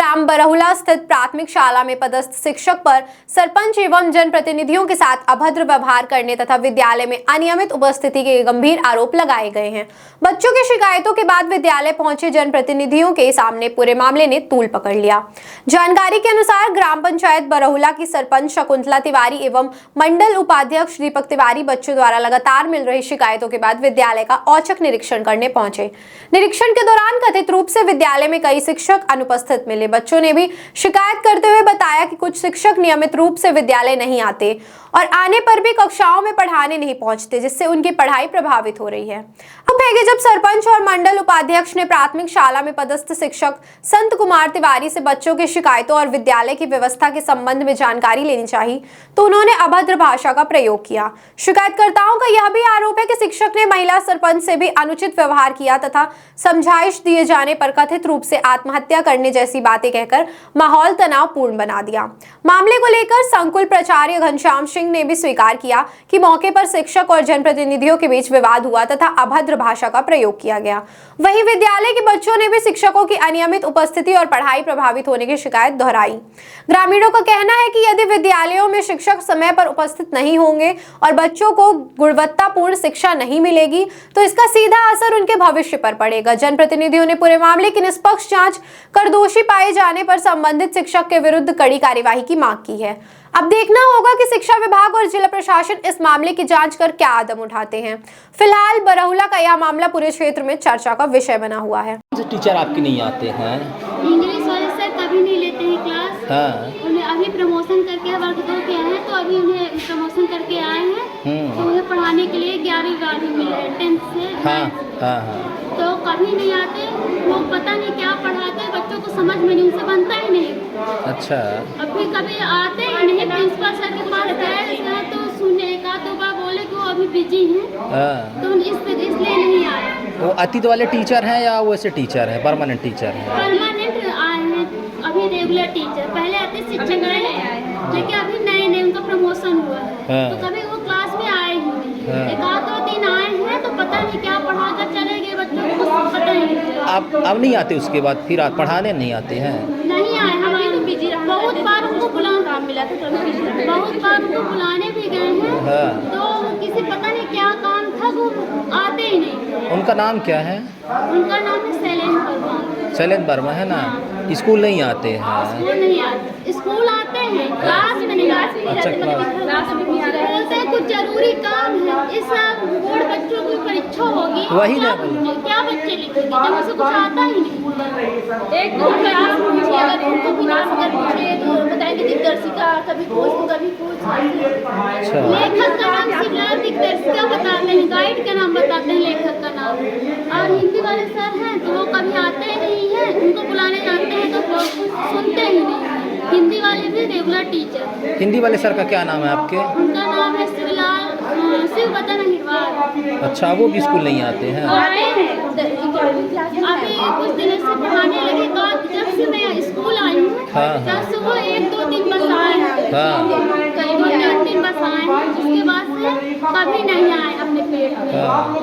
ग्राम बरहुला स्थित प्राथमिक शाला में पदस्थ शिक्षक पर सरपंच एवं जनप्रतिनिधियों के साथ अभद्र व्यवहार करने तथा विद्यालय में अनियमित उपस्थिति के गंभीर आरोप लगाए गए हैं। बच्चों की शिकायतों के बाद विद्यालय पहुंचे जनप्रतिनिधियों के सामने पूरे मामले ने तूल पकड़ लिया। जानकारी के अनुसार ग्राम पंचायत बरहुला की सरपंच शकुंतला तिवारी एवं मंडल उपाध्यक्ष दीपक तिवारी बच्चों द्वारा लगातार मिल रही शिकायतों के बाद विद्यालय का औचक निरीक्षण करने पहुंचे। निरीक्षण के दौरान कथित रूप से विद्यालय में कई शिक्षक अनुपस्थित मिले। बच्चों ने भी शिकायत करते हुए बताया कि कुछ शिक्षक नियमित रूप से विद्यालय नहीं आते और आने पर भी कक्षाओं में पढ़ाने नहीं पहुंचते, जिससे उनकी पढ़ाई प्रभावित हो रही है। अब है कि जब सरपंच और मंडल उपाध्यक्ष ने प्राथमिक शाला में पदस्थ शिक्षक संत कुमार तिवारी से बच्चों की शिकायतों और विद्यालय की व्यवस्था के संबंध में जानकारी लेनी चाहिए, तो उन्होंने अभद्र भाषा का प्रयोग किया। शिकायतकर्ताओं का यह भी आरोप है कि शिक्षक ने महिला सरपंच से भी अनुचित व्यवहार किया तथा समझाइश दिए जाने पर कथित रूप से आत्महत्या करने जैसी बातें कहकर माहौल तनावपूर्ण बना दिया। मामले को लेकर संकुल प्राचार्य घनश्याम सिंह ने भी स्वीकार किया कि मौके पर शिक्षक और जनप्रतिनिधियों के बीच विवाद हुआ तथा अभद्र भाषा का प्रयोग किया गया। वहीं विद्यालय के बच्चों ने भी शिक्षकों की अनियमित उपस्थिति और पढ़ाई प्रभावित होने की शिकायत दोहराई। ग्रामीणों का कहना है कि यदि विद्यालयों में शिक्षक समय पर उपस्थित नहीं होंगे और बच्चों को गुणवत्तापूर्ण शिक्षा नहीं मिलेगी तो इसका सीधा असर उनके भविष्य पर पड़ेगा। जनप्रतिनिधियों ने पूरे मामले की निष्पक्ष जांच कर दोषी पाए जाने पर संबंधित शिक्षक के विरुद्ध कड़ी कार्यवाही की मांग की है। अब देखना होगा कि शिक्षा विभाग और जिला प्रशासन इस मामले की जांच कर क्या कदम उठाते हैं। फिलहाल बरहुला का यह मामला पूरे क्षेत्र में चर्चा का विषय बना हुआ है। टीचर आपके नहीं आते हैं? इंग्लिश वाले सर कभी नहीं लेते हैं क्लास। हाँ। उन्हें अभी प्रमोशन करके वर्ग 2 के आए हैं, तो अभी उन्हें प्रमोशन करके आए हैं, तो उन्हें पढ़ाने के लिए 11वीं 12वीं मिले हैं 10th से। हाँ। तो कभी नहीं आते, वो पता नहीं क्या पढ़ाते, बच्चों को समझ में नहीं, उनसे बनता ही नहीं। अच्छा। अभी कभी आते ही नहीं। प्रिंसिपल सर के पास गए तो सुने का तो बार बोले कि वो अभी बिजी हैं, तो इसलिए नहीं आए। वो अतीत वाले टीचर हैं या वैसे टीचर हैं, परमानेंट टीचर हैं? परमानेंट आए हैं, अभी रेगुलर टीचर। पहले आते शिक्षक रहे, लेकिन अभी नए उनका प्रमोशन हुआ है, तो कभी वो क्लास में आए ही नहीं। एक आध 2 दिन आए हैं, तो पता नहीं क्या पढ़ा कर चले गए, बच्चों को कुछ पता ही नहीं। अब नहीं आते? उसके बाद फिर पढ़ाने नहीं आते हैं? नहीं आए, हमारी तो बिजी रहा। बहुत बार उनको बुलाना मिला था, बहुत बार उनको बुलाने भी गए हैं, तो किसी पता नहीं क्या काम था, वो आते ही नहीं। उनका नाम क्या है? उनका नाम है शैलेंद्र वर्मा है ना? स्कूल नहीं आते हैं? स्कूल नहीं आते, स्कूल आते हैं, क्लास में नहीं आते। अच्छा, क्लास में बोलते हैं कुछ जरूरी काम है। इस बोर्ड बच्चों की परीक्षा होगी, वही ना, क्या बच्चे लिखेंगे जब उसे कुछ आता ही नहीं। एक दो क्लास पूछिए, अगर उनको भी नाम अगर पूछे तो बताएंगे दिग्दर्शिका, कभी कुछ कभी कुछ। लेखक का नाम सिर्फ दिग्दर्शिका बताते हैं, गाइड का नाम बताते हैं, लेखक का नाम। और हिंदी वाले सर हैं तो वो कभी आते ही नहीं है, उनको बुलाने जाते हैं तो वो सुनते ही नहीं। हिंदी वाले भी रेगुलर टीचर। हिंदी वाले सर का क्या नाम है आपके? उनका नाम है शिववदन अहिरवार। अच्छा, वो भी स्कूल नहीं आते हैं? अभी कुछ दिनों से पढ़ाने लगे, जब से मैं स्कूल आई हूँ तब से वो 1-2 दिन बस आए हैं, कई 2-3 दिन बस आए हैं, उसके बाद से कभी नहीं आए अपने पेट में।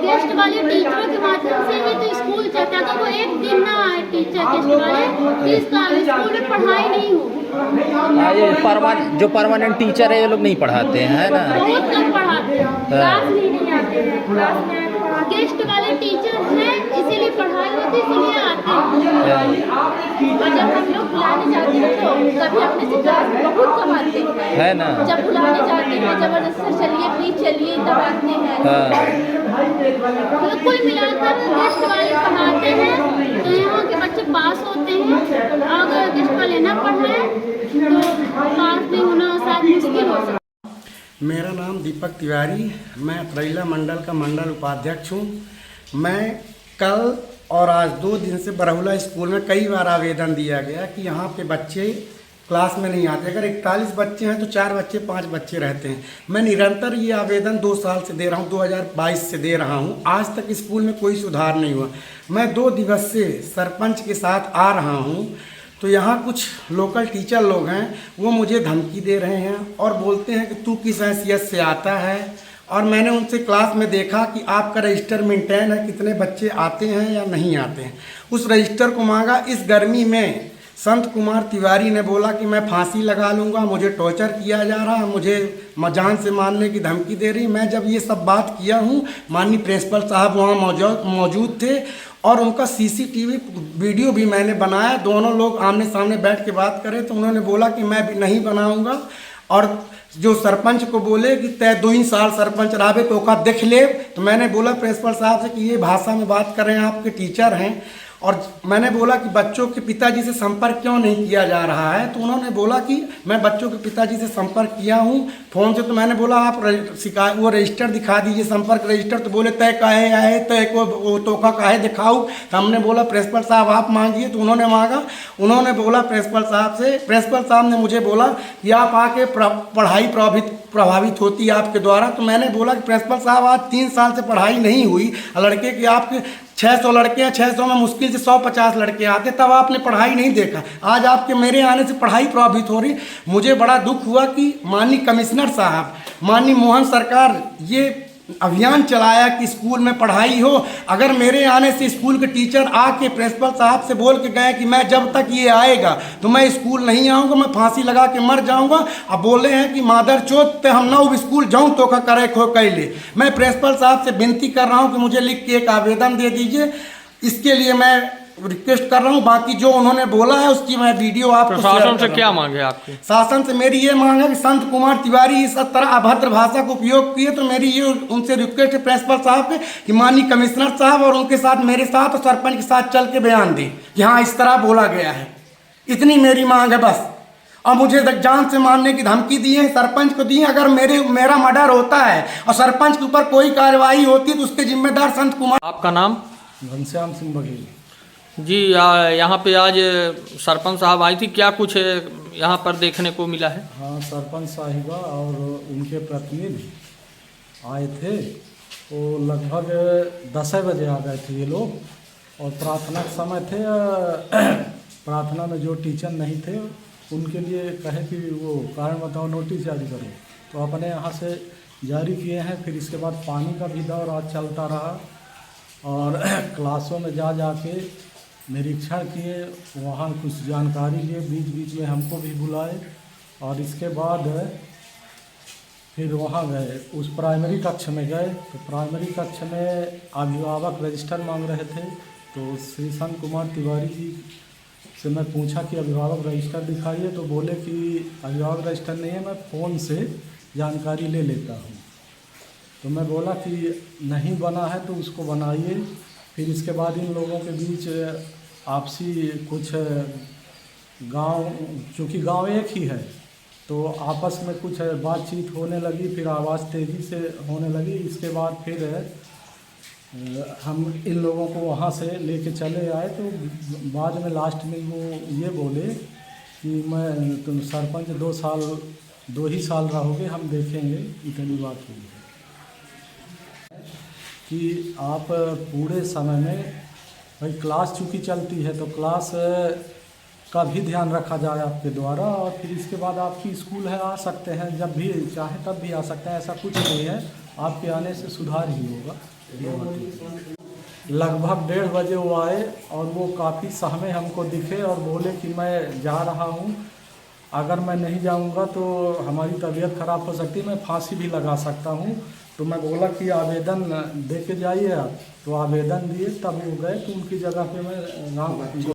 गेस्ट वाले टीचरों के माध्यम से ही तो स्कूल चलता, तो वो एक दिन ना आए टीचर गेस्ट वाले, तो इसका स्कूल में पढ़ाई नहीं हो। ये जो परमानेंट टीचर है ये लोग नहीं पढ़ाते हैं, है ना? बहुत कम पढ़ाते हैं, क्लास नहीं आते हैं। क्लास में गेस्ट वाले टीचर हैं, इसीलिए पढ़ाई होती, इसीलिए आते हैं। और जब हम लोग बुलाने जाते हैं तो कभी अपने से क्लास में बहुत कम आते हैं, है ना? जब बुलाने जाते हैं जबरदस्ती चलिए प्लीज चलिए तब आते हैं। तो कुल मिलाकर गेस्ट वाले पढ़ाते हैं तो यहाँ के बच्चे पास होते हैं। अगर गेस्ट वाले ना पढ़ाए तो पास भी होना शायद मुश्किल हो सकता है। मेरा नाम दीपक तिवारी, मैं अतरैला मंडल का मंडल उपाध्यक्ष हूँ। मैं कल और आज 2 दिन से बरहुला स्कूल में कई बार आवेदन दिया गया कि यहाँ पे बच्चे क्लास में नहीं आते। अगर 41 बच्चे हैं तो 4 बच्चे 5 बच्चे रहते हैं। मैं निरंतर ये आवेदन 2 साल से दे रहा हूँ, 2022 से दे रहा हूँ। आज तक स्कूल में कोई सुधार नहीं हुआ। मैं 2 दिवस से सरपंच के साथ आ रहा हूँ, तो यहाँ कुछ लोकल टीचर लोग हैं, वो मुझे धमकी दे रहे हैं और बोलते हैं कि तू किस हैसियत से आता है। और मैंने उनसे क्लास में देखा कि आपका रजिस्टर मेंटेन है, कितने बच्चे आते हैं या नहीं आते हैं। उस रजिस्टर को मांगा। इस गर्मी में संत कुमार तिवारी ने बोला कि मैं फांसी लगा लूँगा, मुझे टॉर्चर किया जा रहा, मुझे जान से मारने की धमकी दे रही। मैं जब ये सब बात किया हूँ, माननीय प्रिंसिपल साहब वहाँ मौजूद थे और उनका सीसीटीवी वीडियो भी मैंने बनाया। दोनों लोग आमने सामने बैठ के बात करे तो उन्होंने बोला कि मैं भी नहीं बनाऊँगा। और जो सरपंच को बोले कि तय 2 साल सरपंच रहे तो का देख ले। तो मैंने बोला प्रिंसिपल साहब से कि ये भाषा में बात कर रहे हैं, आपके टीचर हैं। और मैंने बोला कि बच्चों के पिताजी से संपर्क क्यों नहीं किया जा रहा है। तो उन्होंने बोला कि मैं बच्चों के पिताजी से संपर्क किया हूँ फ़ोन से। तो मैंने बोला आप वो रजिस्टर दिखा दीजिए, संपर्क रजिस्टर। तो बोले तय काहे आए, तय को तोहफा काहे दिखाऊँ। तो हमने बोला प्रिंसिपल साहब आप मांगिए। तो उन्होंने मांगा। उन्होंने बोला प्रिंसिपल साहब से, प्रिंसिपल साहब ने मुझे बोला कि आप आके पढ़ाई प्रभावित होती है आपके द्वारा। तो मैंने बोला कि प्रिंसिपल साहब आज 3 साल से पढ़ाई नहीं हुई, लड़के की आपके 600 लड़के हैं, 600 में मुश्किल से 150 लड़के आते, तब आपने पढ़ाई नहीं देखा। आज आपके मेरे आने से पढ़ाई प्रभावित हो रही। मुझे बड़ा दुख हुआ कि माननीय कमिश्नर साहब, माननीय मोहन सरकार ये अभियान चलाया कि स्कूल में पढ़ाई हो। अगर मेरे आने से स्कूल के टीचर आके प्रिंसिपल साहब से बोल के गए कि मैं जब तक ये आएगा तो मैं स्कूल नहीं आऊँगा, मैं फांसी लगा के मर जाऊँगा। अब बोले हैं कि मादर चोत ते हम ना स्कूल जाऊँ तो का करे खो कैले। मैं प्रिंसिपल साहब से विनती कर रहा हूँ कि मुझे लिख के एक आवेदन दे दीजिए। इसके लिए मैं रिक्वेस्ट कर रहा हूँ। बाकी जो उन्होंने बोला है उसकी मैं वीडियो आपको प्रशासन से क्या मांगे आपके? शासन से मेरी ये मांग है कि संत कुमार तिवारी इस तरह अभद्र भाषा का उपयोग किए तो मेरी ये उनसे रिक्वेस्ट है प्रिंसिपल साहब के कि माननीय कमिश्नर साहब और उनके साथ मेरे साथ और सरपंच के साथ चल के बयान दें कि हाँ इस तरह बोला गया है। इतनी मेरी मांग है बस। और मुझे जान से मारने की धमकी दी है, सरपंच को दी है। अगर मेरा मर्डर होता है और सरपंच के ऊपर कोई कार्रवाई होती है तो उसके जिम्मेदार संत कुमार। आपका नाम? घनश्याम सिंह बघेल जी। यहाँ पे आज सरपंच साहब आई थी, क्या कुछ यहाँ पर देखने को मिला है? हाँ, सरपंच साहिबा और उनके प्रतिनिधि आए थे। वो लगभग 10 बजे आ गए थे ये लोग और प्रार्थना के समय थे। प्रार्थना में जो टीचर नहीं थे उनके लिए कहे कि वो कारण बताओ नोटिस जारी करो, तो अपने यहाँ से जारी किए हैं। फिर इसके बाद पानी का भी दौर आज चलता रहा और क्लासों में जा के निरीक्षण किए, वहाँ कुछ जानकारी लिए, बीच बीच में हमको भी बुलाए। और इसके बाद फिर वहाँ गए, उस प्राइमरी कक्ष में गए। तो प्राइमरी कक्ष में अभिभावक रजिस्टर मांग रहे थे। तो श्री संत कुमार तिवारी जी से मैं पूछा कि अभिभावक रजिस्टर दिखाइए। तो बोले कि अभिभावक रजिस्टर नहीं है, मैं फ़ोन से जानकारी ले लेता हूँ। तो मैं बोला कि नहीं बना है तो उसको बनाइए। फिर इसके बाद इन लोगों के बीच आपसी कुछ चूँकि गांव एक ही है तो आपस में कुछ बातचीत होने लगी। फिर आवाज़ तेज़ी से होने लगी। इसके बाद फिर हम इन लोगों को वहाँ से लेके चले आए। तो बाद में लास्ट में वो ये बोले कि तुम सरपंच 2 ही साल रहोगे, हम देखेंगे। इतनी बात हुई है कि आप पूरे समय में भाई क्लास चूँकि चलती है तो क्लास का भी ध्यान रखा जाए आपके द्वारा। और फिर इसके बाद आपकी स्कूल है, आ सकते हैं जब भी चाहे तब भी आ सकते हैं, ऐसा कुछ नहीं है। आपके आने से सुधार ही होगा। लगभग 1:30 बजे वो आए और वो काफ़ी सहमे हमको दिखे और बोले कि मैं जा रहा हूँ, अगर मैं नहीं जाऊँगा तो हमारी तबीयत ख़राब हो सकती है, मैं फांसी भी लगा सकता हूँ। तो मैं बोला कि आवेदन दे के जाइए आप। तो आवेदन दिए, तब वो गए। तो उनकी जगह पे मैं